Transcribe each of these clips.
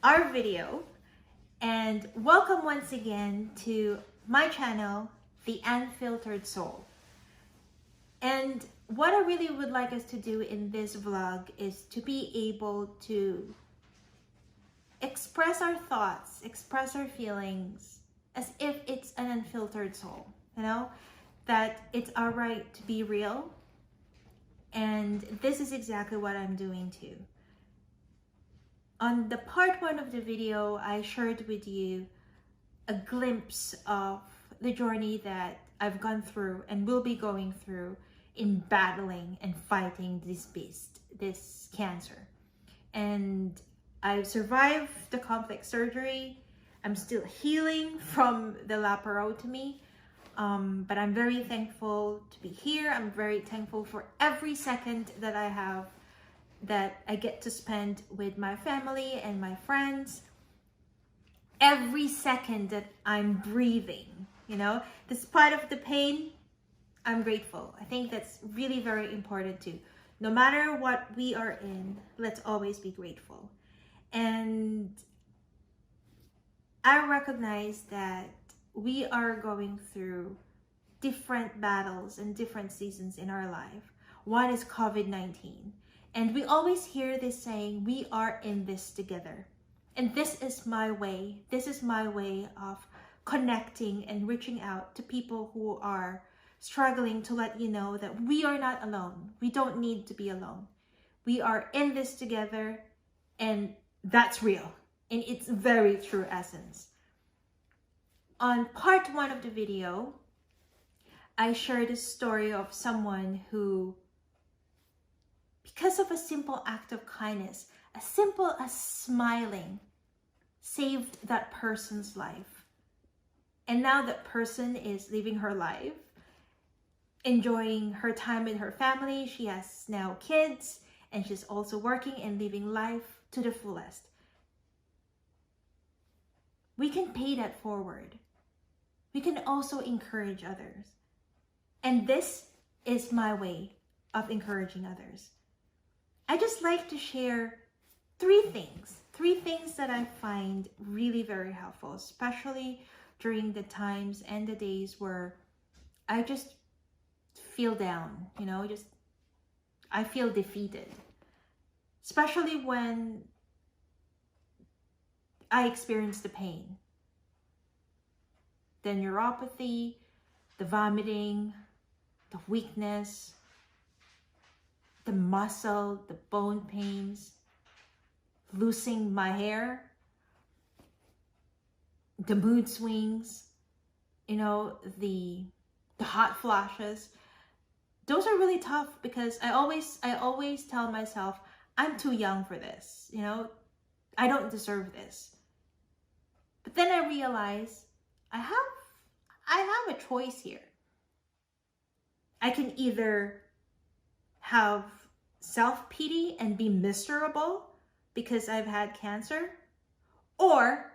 our video, and welcome once again to my channel, The Unfiltered Soul. And what I really would like us to do in this vlog is to be able to express our thoughts, express our feelings as if it's an unfiltered soul, that it's our right to be real. And this is exactly what I'm doing too. On the part 1 of the video, I shared with you a glimpse of the journey that I've gone through and will be going through in battling and fighting this beast, this cancer. And I've survived the complex surgery. I'm still healing from the laparotomy, but I'm very thankful to be here. I'm very thankful for every second that I have, that I get to spend with my family and my friends. Every second that I'm breathing, despite of the pain, I'm grateful. I think that's really very important too. No matter what we are in, let's always be grateful. And I recognize that we are going through different battles and different seasons in our life. One is COVID-19. And we always hear this saying, we are in this together. And this is my way. This is my way of connecting and reaching out to people who are struggling, to let you know that we are not alone. We don't need to be alone. We are in this together, and that's real in its very true essence. On part 1 of the video, I shared a story of someone who, because of a simple act of kindness, as simple as smiling, saved that person's life. And now that person is living her life, enjoying her time with her family. She has now kids, and she's also working and living life to the fullest. We can pay that forward. We can also encourage others. And this is my way of encouraging others. I just like to share three things that I find really very helpful, especially during the times and the days where I just feel down, I feel defeated. Especially when I experience the pain, the neuropathy, the vomiting, the weakness, the muscle, the bone pains, losing my hair, the mood swings, the hot flashes. Those are really tough because I always tell myself, I'm too young for this, I don't deserve this. But then I realize I have a choice here. I can either have self-pity and be miserable because I've had cancer, or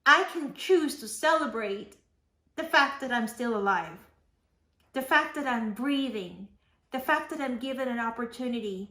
I can choose to celebrate the fact that I'm still alive, the fact that I'm breathing, the fact that I'm given an opportunity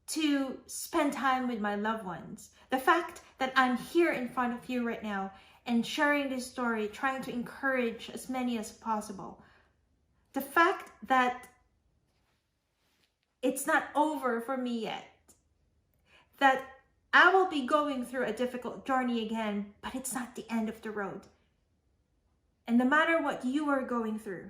to spend time with my loved ones, the fact that I'm here in front of you right now and sharing this story, trying to encourage as many as possible, the fact that it's not over for me yet, that I will be going through a difficult journey again, but it's not the end of the road. And no matter what you are going through,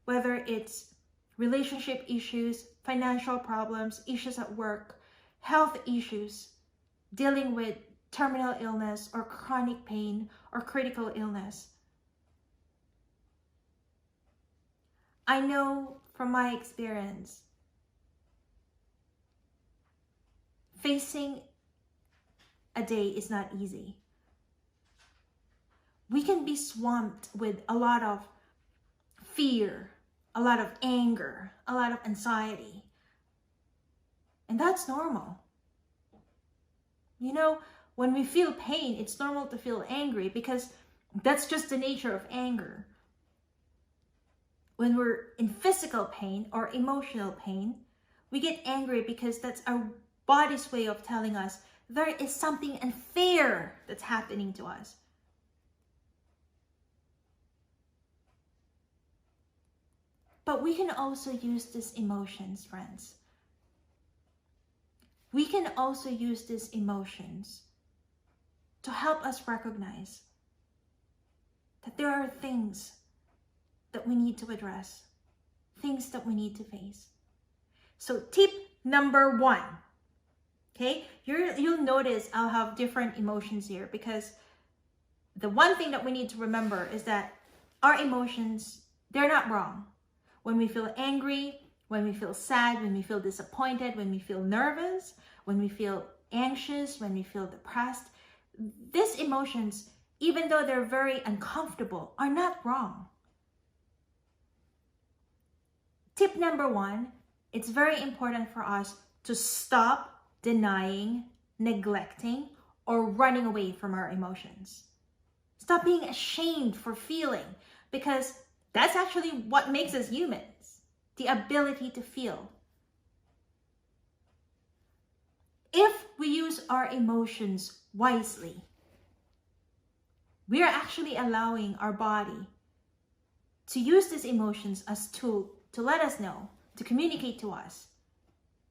whether it's relationship issues, financial problems, issues at work, health issues, dealing with terminal illness or chronic pain or critical illness, I know from my experience, facing a day is not easy. We can be swamped with a lot of fear, a lot of anger, a lot of anxiety. And that's normal. When we feel pain, it's normal to feel angry because that's just the nature of anger. When we're in physical pain or emotional pain, we get angry because that's our body's way of telling us there is something unfair that's happening to us. But we can also use these emotions, friends. We can also use these emotions to help us recognize that there are things that we need to address, things that we need to face. So tip number 1, okay? You'll notice I'll have different emotions here, because the one thing that we need to remember is that our emotions, they're not wrong. When we feel angry, when we feel sad, when we feel disappointed, when we feel nervous, when we feel anxious, when we feel depressed, these emotions, even though they're very uncomfortable, are not wrong. Tip number 1, it's very important for us to stop denying, neglecting, or running away from our emotions. Stop being ashamed for feeling, because that's actually what makes us humans, the ability to feel. If we use our emotions wisely, we are actually allowing our body to use these emotions as tool to let us know, to communicate to us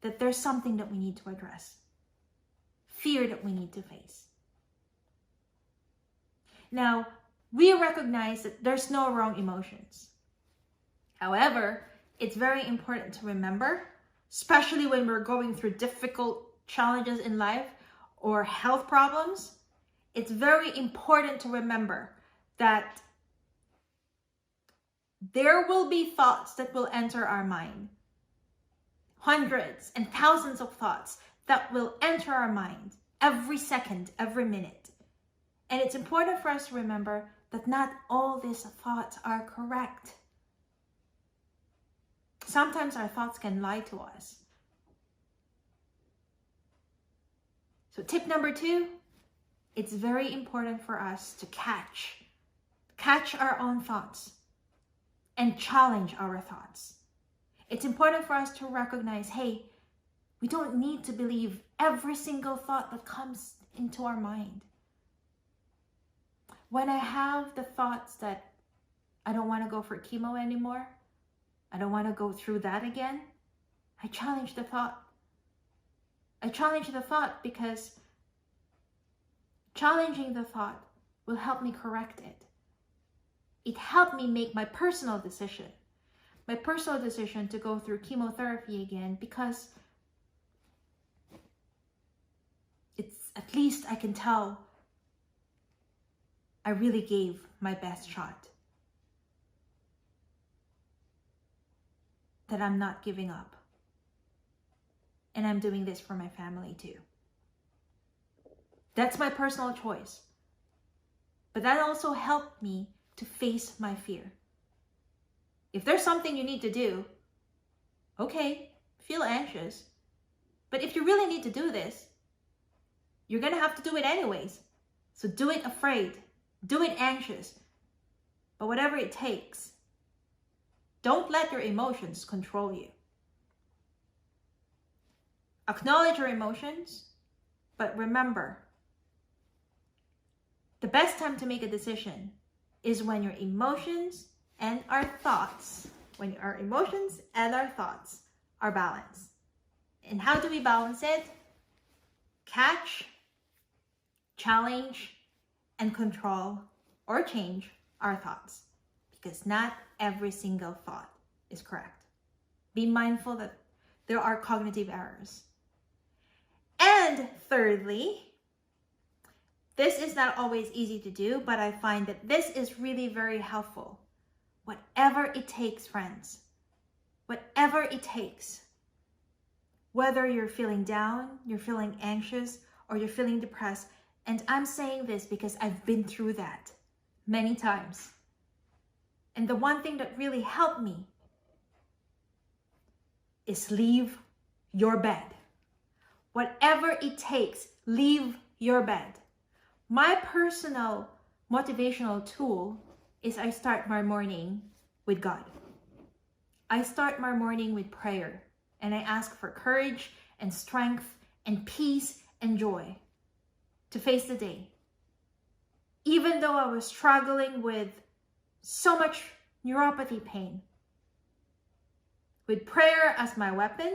that there's something that we need to address, fear that we need to face. Now, we recognize that there's no wrong emotions. However, it's very important to remember, especially when we're going through difficult challenges in life or health problems, it's very important to remember that there will be thoughts that will enter our mind. Hundreds and thousands of thoughts that will enter our mind every second, every minute. And it's important for us to remember that not all these thoughts are correct. Sometimes our thoughts can lie to us. So tip number 2, it's very important for us to catch our own thoughts and challenge our thoughts. It's important for us to recognize, hey, we don't need to believe every single thought that comes into our mind. When I have the thoughts that I don't want to go for chemo anymore, I don't want to go through that again, I challenge the thought. I challenge the thought because challenging the thought will help me correct it. It helped me make my personal decision to go through chemotherapy again, because it's, at least I can tell I really gave my best shot. That I'm not giving up. And I'm doing this for my family too. That's my personal choice. But that also helped me to face my fear. If there's something you need to do, okay, feel anxious. But if you really need to do this, you're gonna have to do it anyways. So do it afraid, do it anxious, but whatever it takes. Don't let your emotions control you. Acknowledge your emotions, but remember, the best time to make a decision is when your emotions and our thoughts, are balanced. And how do we balance it? Catch, challenge, and control or change our thoughts. Because not every single thought is correct. Be mindful that there are cognitive errors. And thirdly, this is not always easy to do, but I find that this is really very helpful. Whatever it takes, friends, whatever it takes, whether you're feeling down, you're feeling anxious, or you're feeling depressed, and I'm saying this because I've been through that many times. And the one thing that really helped me is leave your bed. Whatever it takes, leave your bed. My personal motivational tool is I start my morning with God. I start my morning with prayer, and I ask for courage and strength and peace and joy. to face the day. Even though I was struggling with so much neuropathy pain, with prayer as my weapon,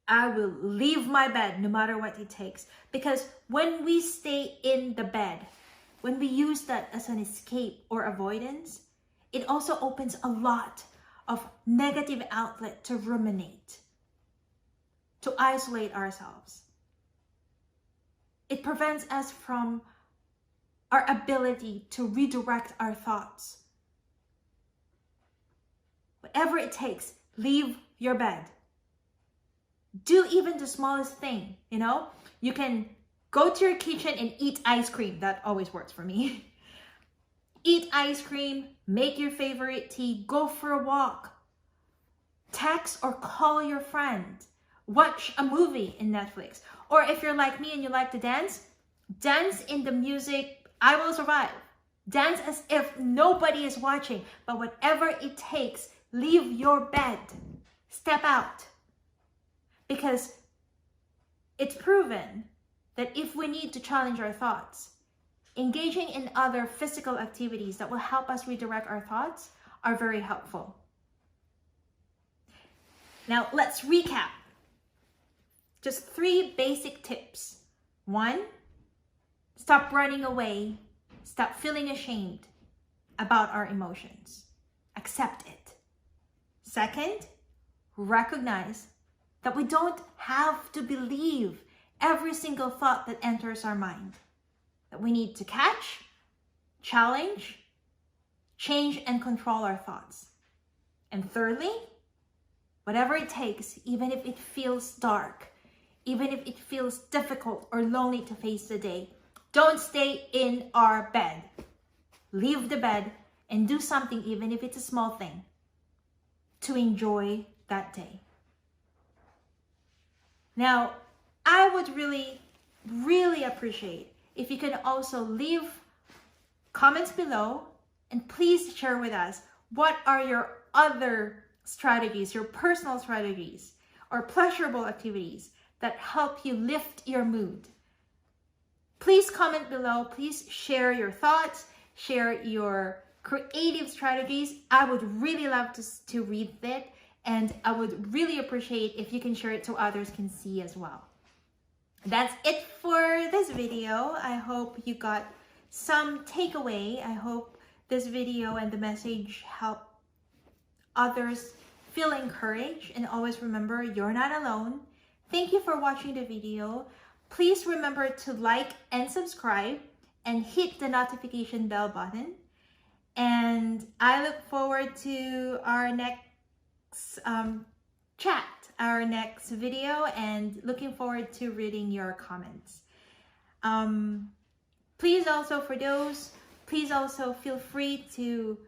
I will leave my bed no matter what it takes. Because when we stay in the bed, when we use that as an escape or avoidance, it also opens a lot of negative outlet to ruminate, to isolate ourselves. It prevents us from our ability to redirect our thoughts. Whatever it takes, leave your bed. Do even the smallest thing, you know? You can go to your kitchen and eat ice cream. That always works for me. Eat ice cream, make your favorite tea, go for a walk. Text or call your friend. Watch a movie in Netflix. Or if you're like me and you like to dance, dance in the music, I Will Survive. Dance as if nobody is watching, but whatever it takes, leave your bed. Step out. Because it's proven that if we need to challenge our thoughts, engaging in other physical activities that will help us redirect our thoughts are very helpful. Now, let's recap. Just 3 basic tips. 1, stop running away. Stop feeling ashamed about our emotions. Accept it. 2nd, recognize that we don't have to believe every single thought that enters our mind. That we need to catch, challenge, change, and control our thoughts. And thirdly, whatever it takes, even if it feels dark, even if it feels difficult or lonely to face the day, don't stay in our bed. Leave the bed and do something, even if it's a small thing, to enjoy that day. Now, I would really appreciate if you can also leave comments below, and please share with us what are your other strategies, your personal strategies or pleasurable activities that help you lift your mood. Please comment below. Please share your thoughts, share your creative strategies. I would really love to read it, and I would really appreciate if you can share it so others can see as well. That's it for this video. I hope you got some takeaway. I hope this video and the message help others feel encouraged, and always remember, you're not alone. Thank you for watching the video. Please remember to like and subscribe and hit the notification bell button. And I look forward to our next chat, our next video, and looking forward to reading your comments. Please also feel free to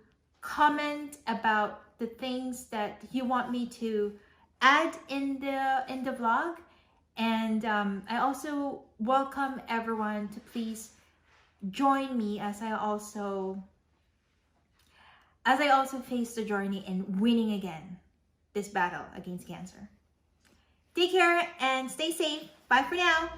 comment about the things that you want me to add in the vlog. And I also welcome everyone to please join me as I also face the journey in winning again this battle against cancer. Take care and stay safe. Bye for now.